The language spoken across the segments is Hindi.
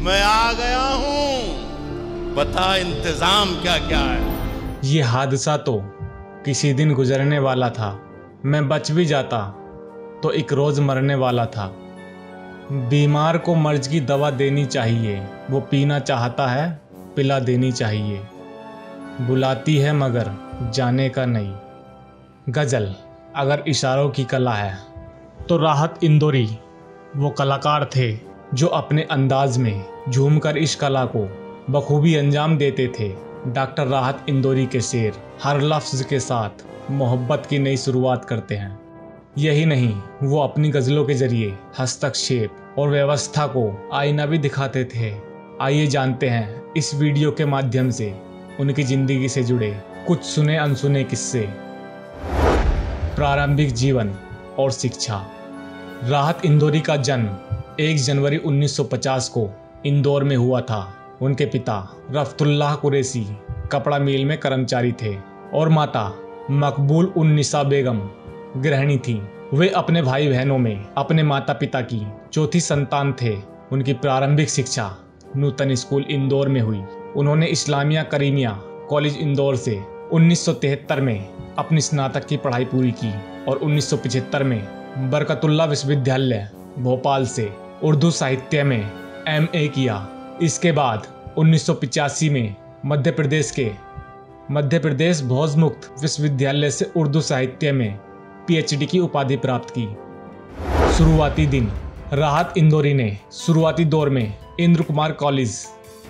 मैं आ गया हूं, बता इंतजाम क्या क्या है। ये हादसा तो किसी दिन गुजरने वाला था। मैं बच भी जाता तो एक रोज मरने वाला था। बीमार को मर्ज की दवा देनी चाहिए, वो पीना चाहता है पिला देनी चाहिए। बुलाती है मगर जाने का नहीं। गजल अगर इशारों की कला है तो राहत इंदौरी वो कलाकार थे जो अपने अंदाज में झूमकर इस कला को बखूबी अंजाम देते थे। डॉक्टर राहत इंदौरी के शेर हर लफ्ज़ के साथ मोहब्बत की नई शुरुआत करते हैं। यही नहीं, वो अपनी गज़लों के जरिए हस्तक्षेप और व्यवस्था को आईना भी दिखाते थे। आइए जानते हैं इस वीडियो के माध्यम से उनकी ज़िंदगी से जुड़े कुछ सुने अनसुने किस्से। प्रारंभिक जीवन और शिक्षा। राहत इंदौरी का जन्म 1 जनवरी 1950 को इंदौर में हुआ था। उनके पिता रफ्तुल्लाह कुरैशी कपड़ा मिल में कर्मचारी थे और माता मकबूल उन निसा बेगम गृहिणी थी। वे अपने भाई बहनों में अपने माता पिता की चौथी संतान थे। उनकी प्रारंभिक शिक्षा नूतन स्कूल इंदौर में हुई। उन्होंने इस्लामिया करीमिया कॉलेज इंदौर से 1973 में अपनी स्नातक की पढ़ाई पूरी की और 1975 में बरकतुल्लाह विश्वविद्यालय भोपाल से उर्दू साहित्य में MA किया। इसके बाद 1985 में मध्य प्रदेश भोजमुक्त विश्वविद्यालय से उर्दू साहित्य में PhD की उपाधि प्राप्त की। शुरुआती दिन। राहत इंदौरी ने शुरुआती दौर में इंद्र कुमार कॉलेज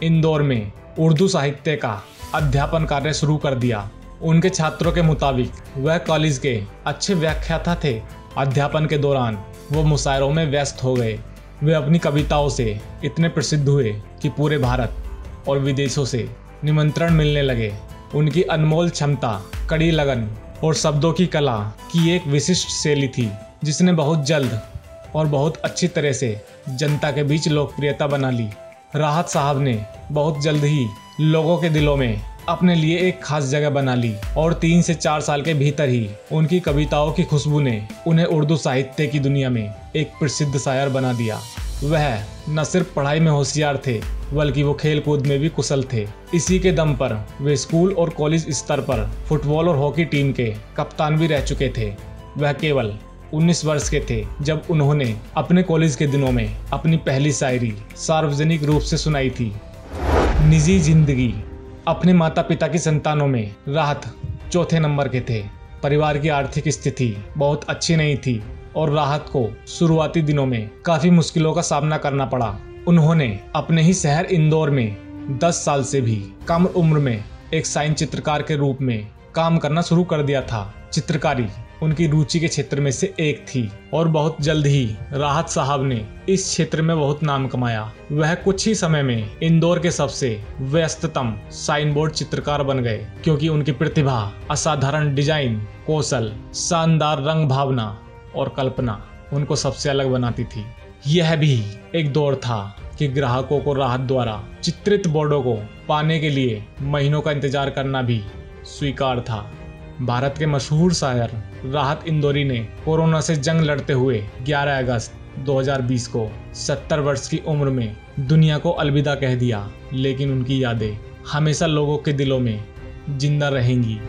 इंदौर में उर्दू साहित्य का अध्यापन कार्य शुरू कर दिया। उनके छात्रों के मुताबिक वह कॉलेज के अच्छे व्याख्याता थे। अध्यापन के दौरान वो मुशायरों में व्यस्त हो गए। वे अपनी कविताओं से इतने प्रसिद्ध हुए कि पूरे भारत और विदेशों से निमंत्रण मिलने लगे। उनकी अनमोल क्षमता, कड़ी लगन और शब्दों की कला की एक विशिष्ट शैली थी जिसने बहुत जल्द और बहुत अच्छी तरह से जनता के बीच लोकप्रियता बना ली। राहत साहब ने बहुत जल्द ही लोगों के दिलों में अपने लिए एक खास जगह बना ली और 3 से 4 साल के भीतर ही उनकी कविताओं की खुशबू ने उन्हें उर्दू साहित्य की दुनिया में एक प्रसिद्ध शायर बना दिया। वह न सिर्फ पढ़ाई में होशियार थे बल्कि वो खेल कूद में भी कुशल थे। इसी के दम पर वे स्कूल और कॉलेज स्तर पर फुटबॉल और हॉकी टीम के कप्तान भी रह चुके थे। वह केवल 19 वर्ष के थे जब उन्होंने अपने कॉलेज के दिनों में अपनी पहली शायरी सार्वजनिक रूप से सुनाई थी। निजी जिंदगी। अपने माता पिता की संतानों में राहत चौथे नंबर के थे। परिवार की आर्थिक स्थिति बहुत अच्छी नहीं थी और राहत को शुरुआती दिनों में काफ़ी मुश्किलों का सामना करना पड़ा। उन्होंने अपने ही शहर इंदौर में 10 साल से भी कम उम्र में एक साइन चित्रकार के रूप में काम करना शुरू कर दिया था। चित्रकारी उनकी रुचि के क्षेत्र में से एक थी और बहुत जल्द ही राहत साहब ने इस क्षेत्र में बहुत नाम कमाया। वह कुछ ही समय में इंदौर के सबसे व्यस्ततम साइन बोर्ड चित्रकार बन गए क्योंकि उनकी प्रतिभा, असाधारण डिजाइन कौशल, शानदार रंग भावना और कल्पना उनको सबसे अलग बनाती थी। यह भी एक दौर था कि ग्राहकों को राहत द्वारा चित्रित बोर्डों को पाने के लिए महीनों का इंतजार करना भी स्वीकार था। भारत के मशहूर शायर राहत इंदौरी ने कोरोना से जंग लड़ते हुए 11 अगस्त 2020 को 70 वर्ष की उम्र में दुनिया को अलविदा कह दिया, लेकिन उनकी यादें हमेशा लोगों के दिलों में जिंदा रहेंगी।